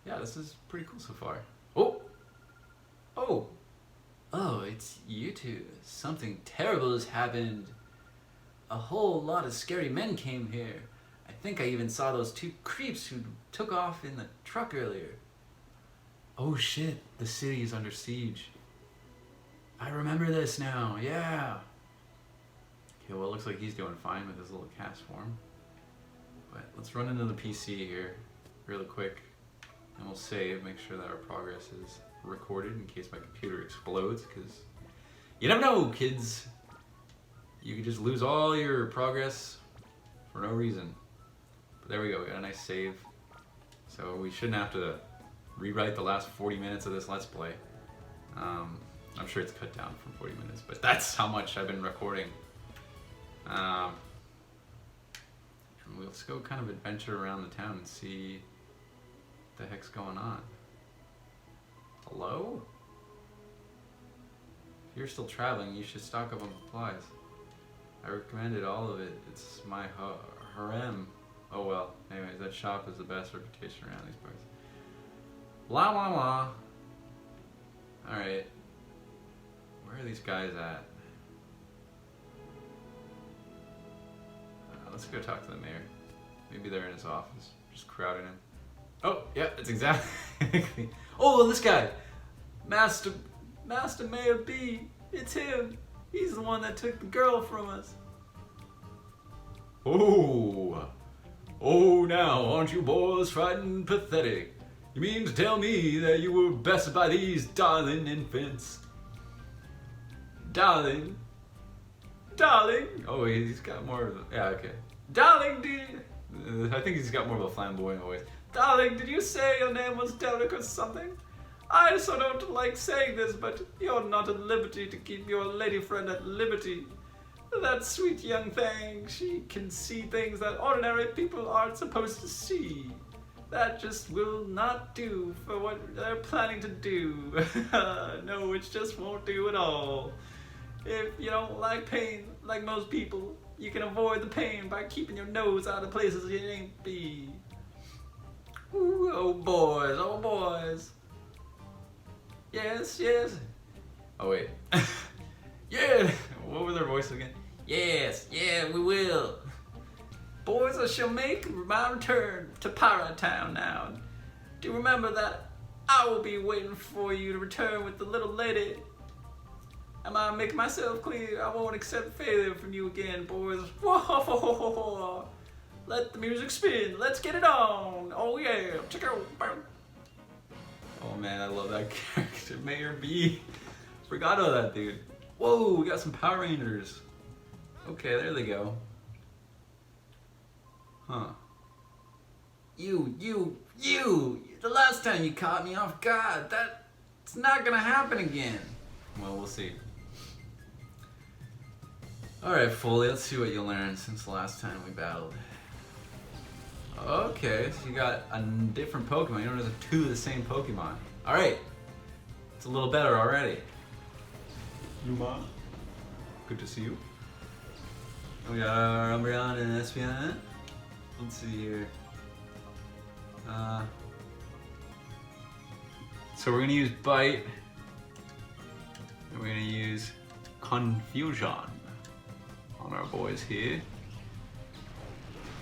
yeah, this is pretty cool so far. Oh! Oh! Oh, it's you two. Something terrible has happened. A whole lot of scary men came here. I think I even saw those two creeps who took off in the truck earlier. Oh shit, the city is under siege. I remember this now, yeah. Okay, well it looks like he's doing fine with his little cast form. But let's run into the PC here really quick. And we'll save, make sure that our progress is recorded in case my computer explodes, because you never know, kids. You could just lose all your progress for no reason. But there we go, we got a nice save. So we shouldn't have to rewrite the last 40 minutes of this Let's Play. I'm sure it's cut down from 40 minutes, but that's how much I've been recording. And let's go kind of adventure around the town and see what the heck's going on. Hello? If you're still traveling, you should stock up on supplies. I recommended all of it. It's my harem. Oh well. Anyways, that shop has the best reputation around these parts. Blah blah blah. Alright. Where are these guys at? Let's go talk to the mayor. Maybe they're in his office, just crowding him. Oh, yeah, it's exactly. Oh, and this guy, Master Mayor B. It's him. He's the one that took the girl from us. Oh, now aren't you boys frightened, pathetic? You mean to tell me that you were bested by these darling infants? Darling? Oh, he's got more of a, yeah, okay. Darling, I think he's got more of a flamboyant voice. Darling, did you say your name was Derek or something? I so don't like saying this, but you're not at liberty to keep your lady friend at liberty. That sweet young thing, she can see things that ordinary people aren't supposed to see. That just will not do for what they're planning to do. No, it just won't do at all. If you don't like pain, like most people, you can avoid the pain by keeping your nose out of places it ain't be. Ooh, oh boys. Yes. Oh wait. Yeah! What was their voice again? Yes, yeah, we will. Boys, I shall make my return to Pirate Town now. Do remember that I will be waiting for you to return with the little lady. Am I making myself clear? I won't accept failure from you again, boys. Whoa! Let the music spin. Let's get it on. Oh yeah. Oh man, I love that character, Mayor B. Forgot about that dude. Whoa, we got some Power Rangers. Okay, there they go. Huh. You! The last time you caught me off guard, that's not gonna happen again. Well, we'll see. Alright, Foley, let's see what you learned since the last time we battled. Okay, so you got a different Pokemon. You know, there's two of the same Pokemon. Alright. It's a little better already. Yuma. Good to see you. We got our Umbreon and Espeon. Let's see here. So we're gonna use Bite. And we're gonna use Confusion on our boys here.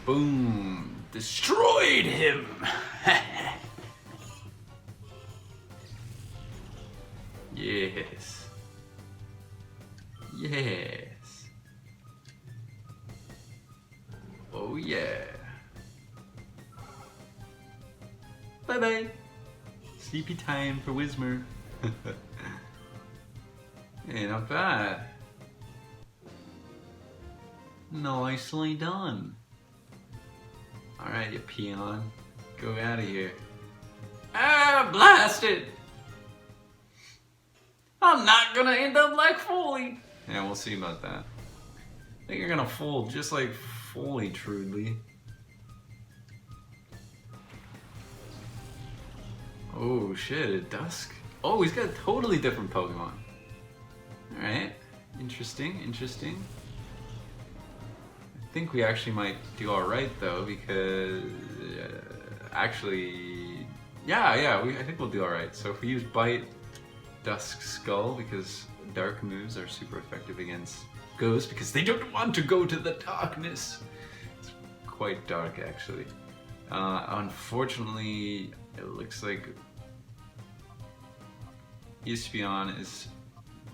Boom! Destroyed him! Yes. Oh yeah. Bye bye. Sleepy time for Whismer. Hey, not bad. Nicely done. Alright, you peon. Go out of here. Ah, blast it! I'm not gonna end up like Foley. Yeah, we'll see about that. I think you're gonna fold just like Foley, Trudely. Oh shit, at dusk. Oh, he's got a totally different Pokemon. Alright, interesting. I think we actually might do alright though, because actually Yeah, I think we'll do alright. So if we use Bite, Dusk Skull, because dark moves are super effective against ghosts, because they don't want to go to the darkness. It's quite dark, actually. Unfortunately, it looks like Espion is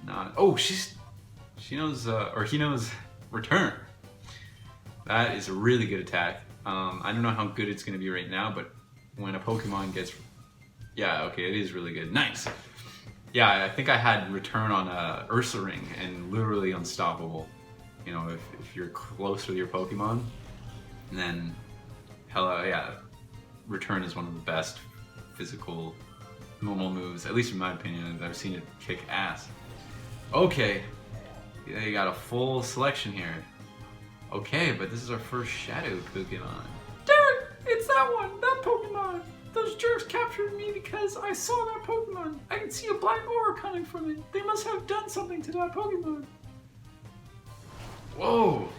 not... Oh, she knows, or he knows Return. That is a really good attack. I don't know how good it's going to be right now, but when a Pokemon gets... Yeah, okay, it is really good. Nice! Yeah, I think I had Return on Ursaring and literally unstoppable. You know, if you're close with your Pokemon, then hella, yeah, Return is one of the best physical normal moves, at least in my opinion. I've seen it kick ass. Okay, they got a full selection here. Okay, but this is our first Shadow Pokemon. Derek, it's that one, that Pokemon. Those jerks captured me because I saw that Pokemon. I can see a black aura coming from it. They must have done something to that Pokemon. Whoa!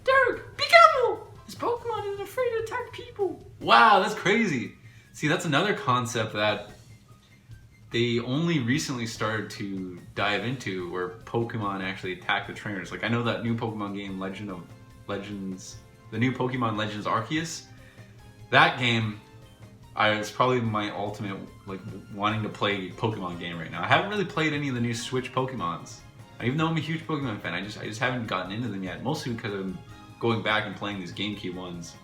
Derek, be careful! This Pokemon isn't afraid to attack people. Wow, that's crazy. See, that's another concept that they only recently started to dive into, where Pokemon actually attack the trainers. Like, I know that new Pokemon game, the new Pokemon Legends Arceus. That game, it's probably my ultimate, like, wanting to play Pokemon game right now. I haven't really played any of the new Switch Pokemons. Even though I'm a huge Pokemon fan, I just haven't gotten into them yet. Mostly because I'm going back and playing these GameCube ones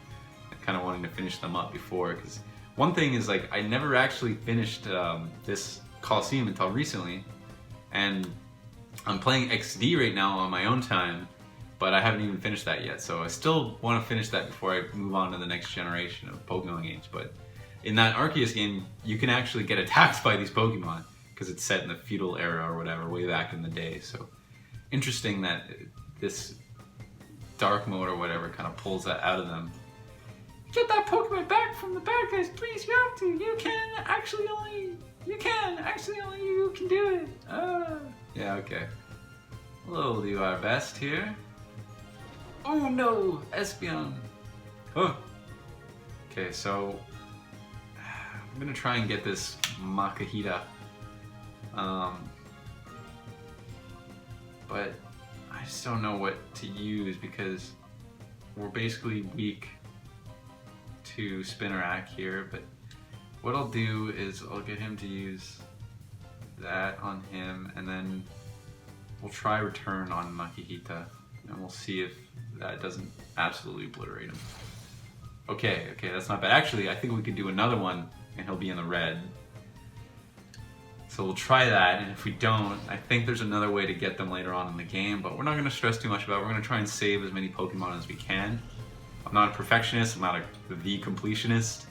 and kind of wanting to finish them up before. Because one thing is, like, I never actually finished this Colosseum until recently, and I'm playing XD right now on my own time, but I haven't even finished that yet. So I still want to finish that before I move on to the next generation of Pokemon games. But in that Arceus game, you can actually get attacked by these Pokemon because it's set in the feudal era or whatever, way back in the day. So interesting that this dark mode or whatever kind of pulls that out of them. Get that Pokemon back from the bad guys, please. You have to. You can. Actually, only you can do it. Yeah, okay. We'll do our best here. Oh no, Espeon. Oh. Okay, so I'm gonna try and get this Makahita. But I just don't know what to use because we're basically weak to Spinarak here. But what I'll do is I'll get him to use that on him, and then we'll try Return on Makihita, and we'll see if that doesn't absolutely obliterate him. Okay, that's not bad. Actually, I think we could do another one, and he'll be in the red. So we'll try that, and if we don't, I think there's another way to get them later on in the game, but we're not going to stress too much about it. We're going to try and save as many Pokemon as we can. I'm not a perfectionist, I'm not the completionist.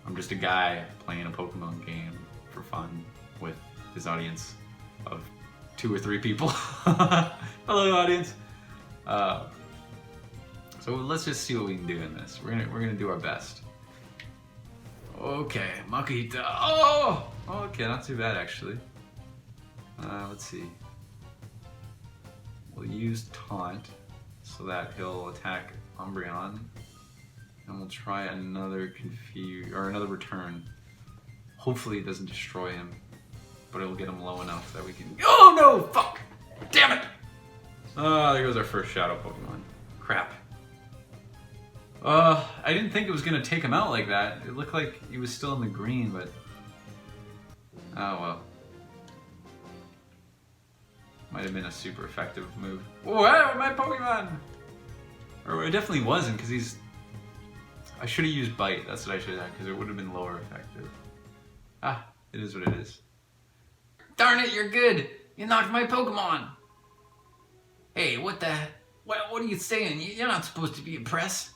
I'm just a guy playing a Pokemon game for fun with his audience of 2 or 3 people. Hello, audience. So let's just see what we can do in this. We're gonna do our best. Okay, Makihita. Oh, okay, not too bad actually. Let's see. We'll use Taunt so that he'll attack Umbreon, and we'll try another another Return. Hopefully it doesn't destroy him, but it'll get him low enough that we can. Oh no! Fuck! Damn it! There goes our first Shadow Pokemon. Crap. I didn't think it was gonna take him out like that. It looked like he was still in the green, but oh well. Might have been a super effective move. Wow, my Pokemon! Or it definitely wasn't, because I should have used Bite. That's what I should have, because it would have been lower effective. Ah, it is what it is. Darn it, you're good. You knocked my Pokemon. Hey, what are you saying? You're not supposed to be impressed.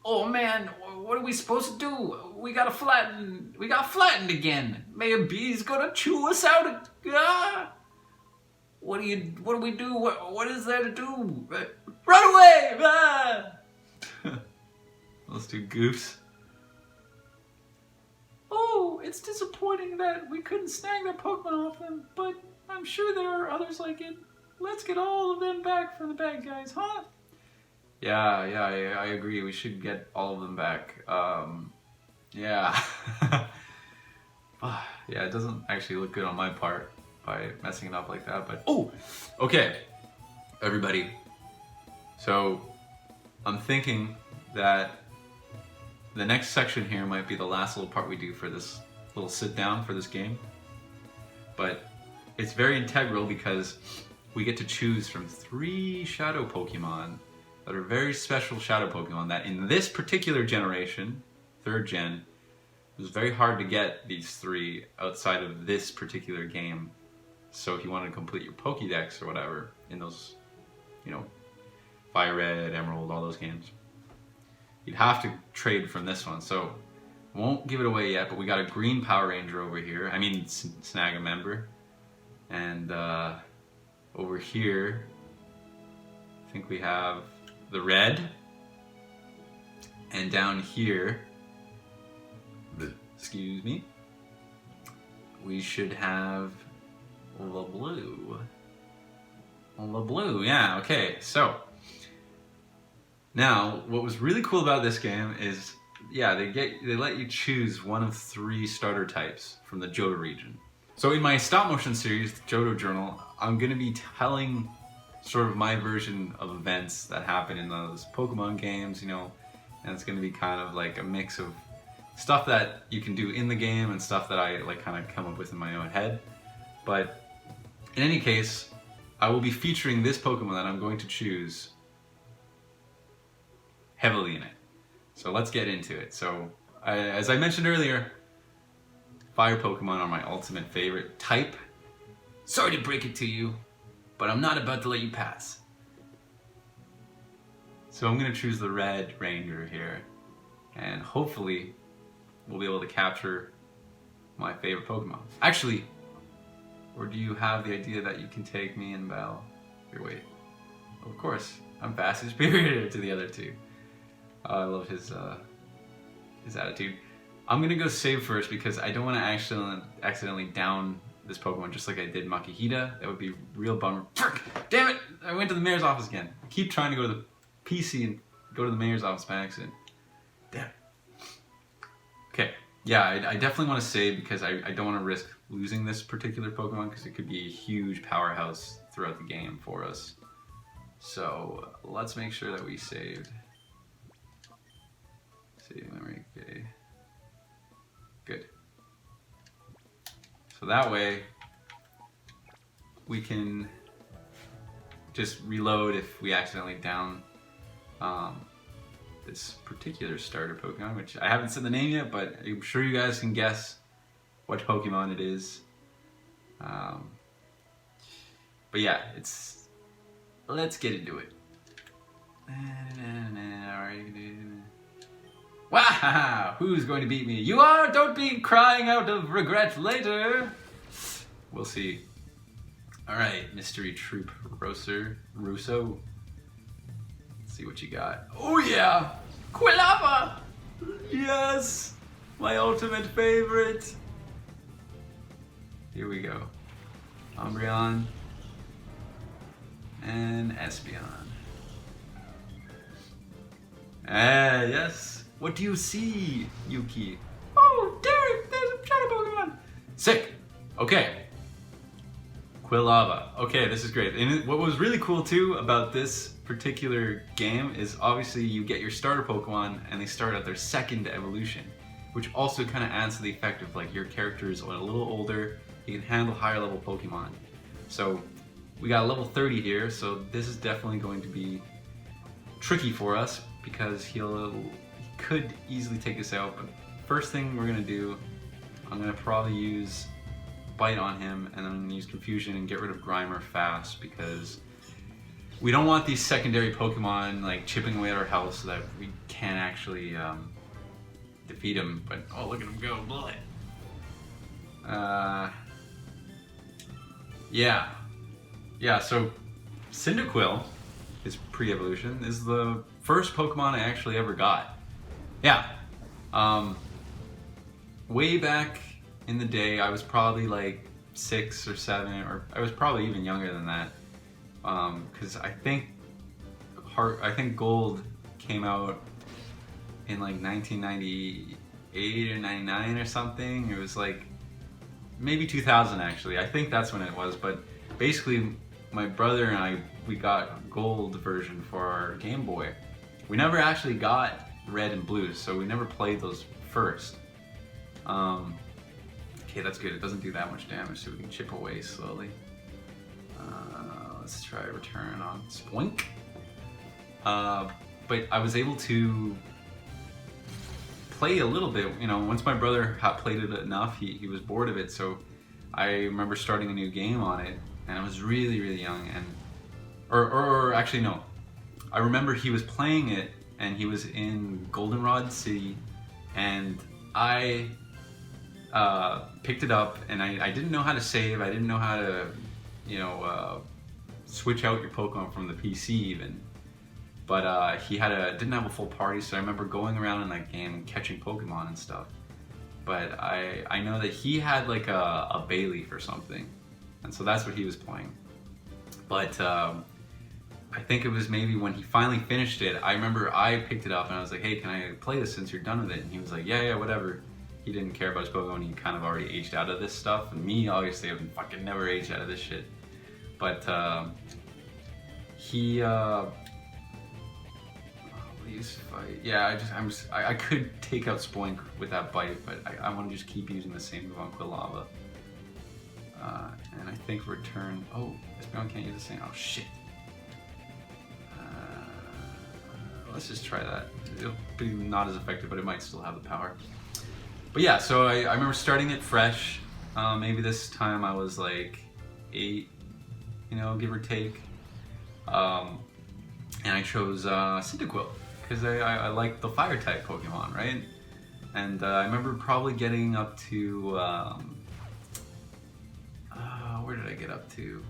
Oh man, what are we supposed to do? We got flattened again. Maybe he's gonna chew us out. Ah! What do we do? What is there to do? Run away! Ah! Those two goofs. Oh, it's disappointing that we couldn't snag that Pokemon off them, but I'm sure there are others like it. Let's get all of them back from the bad guys, huh? Yeah, I agree. We should get all of them back. Yeah. Yeah, it doesn't actually look good on my part by messing it up like that, but oh! Okay, everybody. So, I'm thinking that the next section here might be the last little part we do for this little sit down for this game. But it's very integral because we get to choose from 3 shadow Pokemon that are very special shadow Pokemon that in this particular generation, 3rd gen, it was very hard to get these 3 outside of this particular game. So if you wanted to complete your Pokédex or whatever in those, you know, Fire Red, Emerald, all those games, you'd have to trade from this one. So won't give it away yet, but we got a green Power Ranger over here. I mean, Snag a member. And over here, I think we have the red. And down here, excuse me, we should have the blue. The blue, yeah, okay. So, now, what was really cool about this game is, yeah, they let you choose one of 3 starter types from the Johto region. So in my stop motion series, the Johto Journal, I'm going to be telling sort of my version of events that happen in those Pokemon games, you know, and it's going to be kind of like a mix of stuff that you can do in the game and stuff that I like kind of come up with in my own head. But in any case, I will be featuring this Pokemon that I'm going to choose heavily in it. So let's get into it. So as I mentioned earlier, fire Pokemon are my ultimate favorite type. Sorry to break it to you, but I'm not about to let you pass. So I'm going to choose the Red Ranger here, and hopefully we'll be able to capture my favorite Pokemon. Actually, or do you have the idea that you can take me in battle? Here, wait. Of course, I'm fast and superior to the other 2. I love his attitude. I'm gonna go save first because I don't want to accidentally down this Pokemon just like I did Makihita. That would be real bummer. Frick! Damn it! I went to the mayor's office again. I keep trying to go to the PC and go to the mayor's office by accident. Damn it. Okay, yeah, I definitely want to save because I don't want to risk losing this particular Pokemon because it could be a huge powerhouse throughout the game for us. So let's make sure that we saved. Save memory, okay. Good. So that way we can just reload if we accidentally down this particular starter Pokemon, which I haven't said the name yet, but I'm sure you guys can guess what Pokemon it is. But yeah, let's get into it. Wow! Who's going to beat me? You are! Don't be crying out of regret later! We'll see. Alright, Mystery Troop Russo. Let's see what you got. Oh yeah! Quilava! Yes! My ultimate favorite! Here we go. Umbreon. And Espeon. Ah, yes! What do you see, Yuki? Oh, Derek, there's a shadow Pokemon! Sick! Okay. Quilava. Okay, this is great. And what was really cool too about this particular game is obviously you get your starter Pokemon and they start at their 2nd evolution, which also kind of adds to the effect of like your character is a little older, you can handle higher level Pokemon. So we got a level 30 here, so this is definitely going to be tricky for us because he could easily take us out, but first thing we're gonna do, I'm gonna probably use Bite on him, and then I'm gonna use Confusion and get rid of Grimer fast because we don't want these secondary Pokemon like chipping away at our health so that we can't actually defeat him. But oh, look at him go! Blood. Yeah. So Cyndaquil, his pre-evolution, is the first Pokemon I actually ever got. Yeah. Way back in the day, I was probably like 6 or 7, or I was probably even younger than that. Because I think Gold came out in like 1998 98 or 99 or something. It was like maybe 2000 actually. I think that's when it was. But basically, my brother and I, we got gold version for our Game Boy. We never actually got red and blue, so we never played those first. Okay, that's good. It doesn't do that much damage, so we can chip away slowly. Let's try return on Spoink. But I was able to play a little bit. You know, once my brother had played it enough, he was bored of it. So I remember starting a new game on it, and I was really, really young. And or actually no, I remember he was playing it, and he was in Goldenrod City, and I picked it up, and I didn't know how to save. I didn't know how to, you know, switch out your Pokemon from the PC even. But he didn't have a full party, so I remember going around in that game and catching Pokemon and stuff. But I know that he had like a Bayleaf or something, and so that's what he was playing. But I think it was maybe when he finally finished it, I remember I picked it up and I was like, hey, can I play this since you're done with it? And he was like, yeah, whatever. He didn't care about his Pokemon. He kind of already aged out of this stuff. And me, obviously, I've fucking never aged out of this shit. But please fight. Yeah, I could take out Spoink with that bite, but I want to just keep using the same move on Quilava. And I think return. Oh, Espeon can't use the same. Oh shit. Let's just try that. It'll be not as effective, but it might still have the power. But yeah, so I remember starting it fresh. Maybe this time I was like 8, you know, give or take. And I chose Cyndaquil because I like the fire type Pokemon, right? And I remember probably getting up to where did I get up to?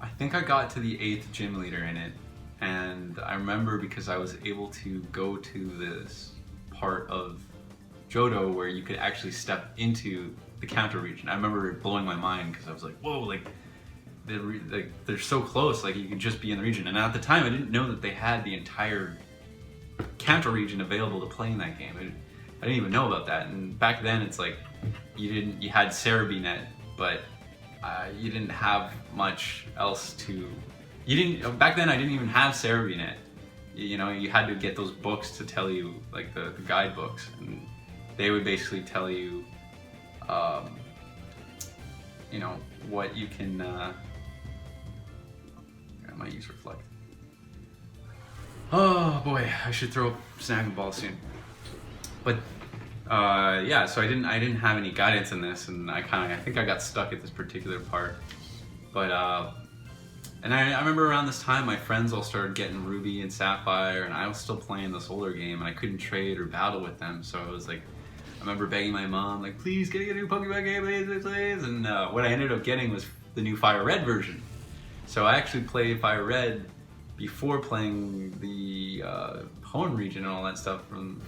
I think I got to the 8th gym leader in it, and I remember because I was able to go to this part of Johto where you could actually step into the counter region. I remember it blowing my mind because I was like, whoa, like they're so close, like you could just be in the region. And at the time I didn't know that they had the entire counter region available to play in that game. I didn't even know about that. And back then it's like you had Cerebinet, but you didn't have much else to. Back then I didn't even have Cerebinet. You know, you had to get those books to tell you, like the guidebooks, and they would basically tell you, you know, what you can. I might use Reflect. Oh boy, I should throw Snagem Ball soon. But yeah, so I didn't have any guidance in this, and I think I got stuck at this particular part. But and I remember around this time my friends all started getting Ruby and Sapphire, and I was still playing this older game, and I couldn't trade or battle with them. So I was like, I remember begging my mom, like, please get a new Pokemon game, please. And what I ended up getting was the new Fire Red version. So I actually played Fire Red before playing the Hoenn region and all that stuff from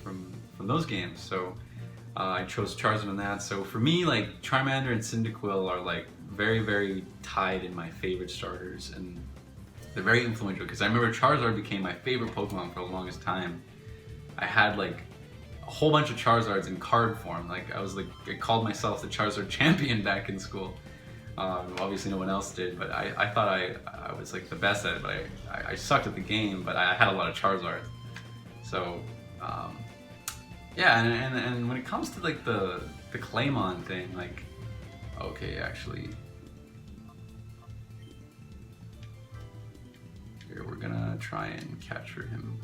those games. So I chose Charizard on that. So for me, like, Charmander and Cyndaquil are like very, very tied in my favorite starters, and they're very influential because I remember Charizard became my favorite Pokemon for the longest time. I had like a whole bunch of Charizards in card form. Like I called myself the Charizard champion back in school. Obviously no one else did, but I thought I was like the best at it, but I sucked at the game, but I had a lot of Charizards. So yeah, and when it comes to like the Claymon thing, like, okay, actually, here we're gonna try and capture him.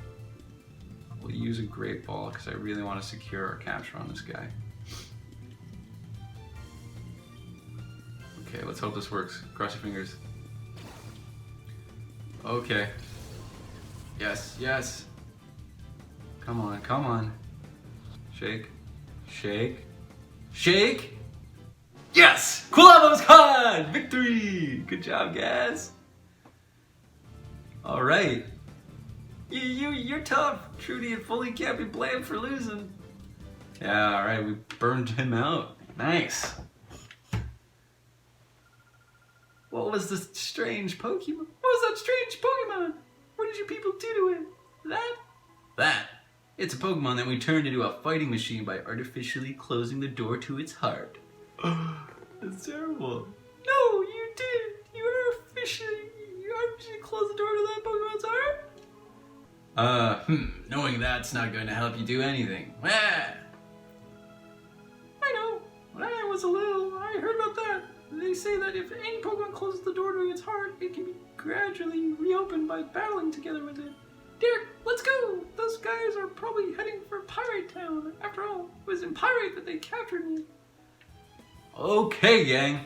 We'll use a Great Ball because I really want to secure our capture on this guy. Okay, let's hope this works. Cross your fingers. Okay. Yes, yes. Come on, come on. Shake, shake, shake. Yes! Quilava's caught! Victory! Good job, guys. All right. You're tough. Trudy and Fully can't be blamed for losing. Yeah, all right. We burned him out. Nice. What was this strange Pokemon? What was that strange Pokemon? What did you people do to it? That? That. It's a Pokemon that we turned into a fighting machine by artificially closing the door to its heart. That's terrible. No, you did. You artificially closed the door to that Pokemon's heart? Knowing that's not going to help you do anything. Ah. I know. When I was little, I heard about that. They say that if any Pokemon closes the door to its heart, it can be gradually reopened by battling together with it. Derek, let's go! Those guys are probably heading for Pirate Town. After all, it was in Pirate that they captured me. Okay, gang.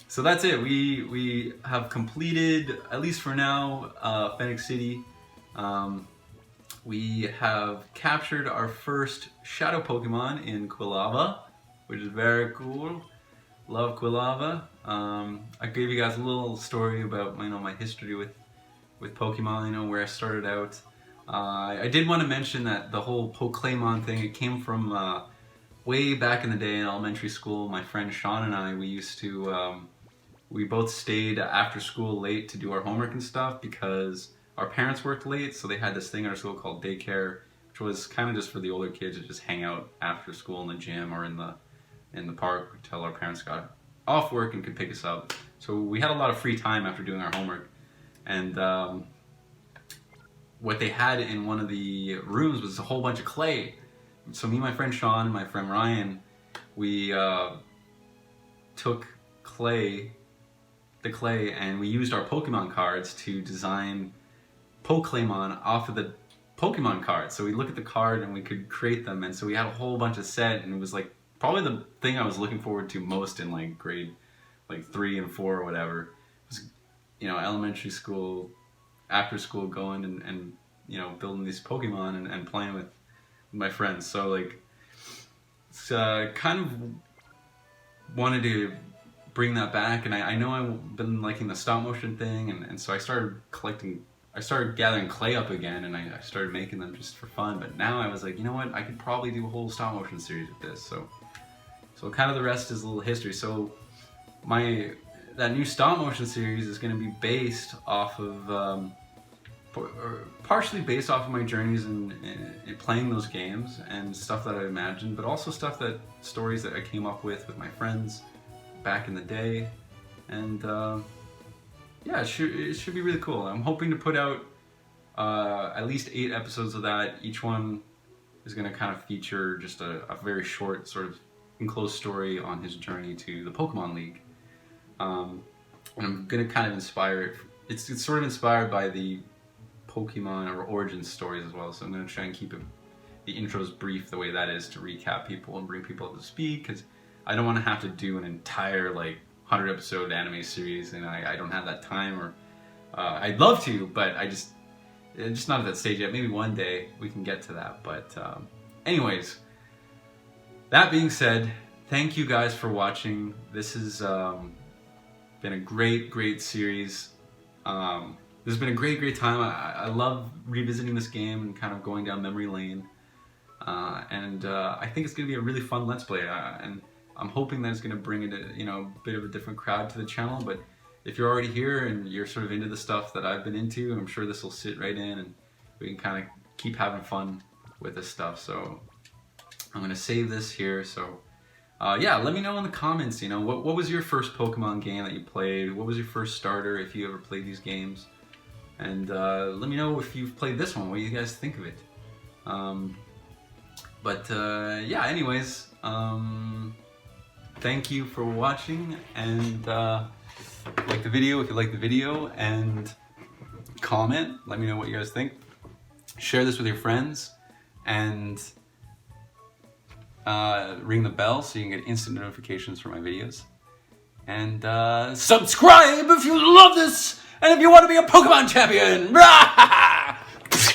So that's it. We have completed, at least for now, Fennec City. We have captured our first Shadow Pokemon in Quilava, which is very cool. Love Quilava. I gave you guys a little story about my history with Pokemon, where I started out. I did want to mention that the whole Pokemon thing, it came from way back in the day in elementary school. My friend Sean and I, we used to, we both stayed after school late to do our homework and stuff because our parents worked late, so they had this thing at our school called daycare, which was kind of just for the older kids to just hang out after school in the gym or in the park until our parents got off work and could pick us up. So we had a lot of free time after doing our homework. And what they had in one of the rooms was a whole bunch of clay. So me and my friend Sean and my friend Ryan, we took the clay, and we used our Pokemon cards to design Pokemon off of the Pokemon cards. So we look at the card and we could create them, and so we had a whole bunch of set, and it was like probably the thing I was looking forward to most in like grade 3 and 4 or whatever. It was, elementary school, after school, going and building these Pokemon and playing with my friends. So like, it's kind of wanted to bring that back, and I know I've been liking the stop motion thing, and so I started gathering clay up again, and I started making them just for fun. But now I was like, you know what, I could probably do a whole stop motion series with this. So kind of the rest is a little history. So that new stop motion series is going to be based off of, partially based off of my journeys in playing those games and stuff that I imagined, but also stories that I came up with my friends back in the day. And yeah, it should be really cool. I'm hoping to put out at least 8 episodes of that. Each one is going to kind of feature just a very short sort of enclosed story on his journey to the Pokemon League. And I'm going to kind of inspire it. It's sort of inspired by the Pokemon or origin stories as well, so I'm going to try and keep the intros brief the way that is, to recap people and bring people up to speed, because I don't want to have to do an entire 100 episode anime series, and I don't have that time, or I'd love to, but I'm just not at that stage yet. Maybe one day we can get to that. But anyways, that being said, thank you guys for watching. This has been a great series. This has been a great time. I love revisiting this game and kind of going down memory lane. And I think it's going to be a really fun Let's Play. And I'm hoping that it's going to bring it a bit of a different crowd to the channel. But if you're already here and you're sort of into the stuff that I've been into, I'm sure this will sit right in, and we can kind of keep having fun with this stuff. So I'm going to save this here. So yeah, let me know in the comments, what was your first Pokemon game that you played? What was your first starter, if you ever played these games? And let me know if you've played this one, what you guys think of it. Yeah, anyways, thank you for watching, and like the video if you like the video, and comment, let me know what you guys think. Share this with your friends, and ring the bell so you can get instant notifications for my videos. And subscribe if you love this, and if you want to be a Pokemon champion!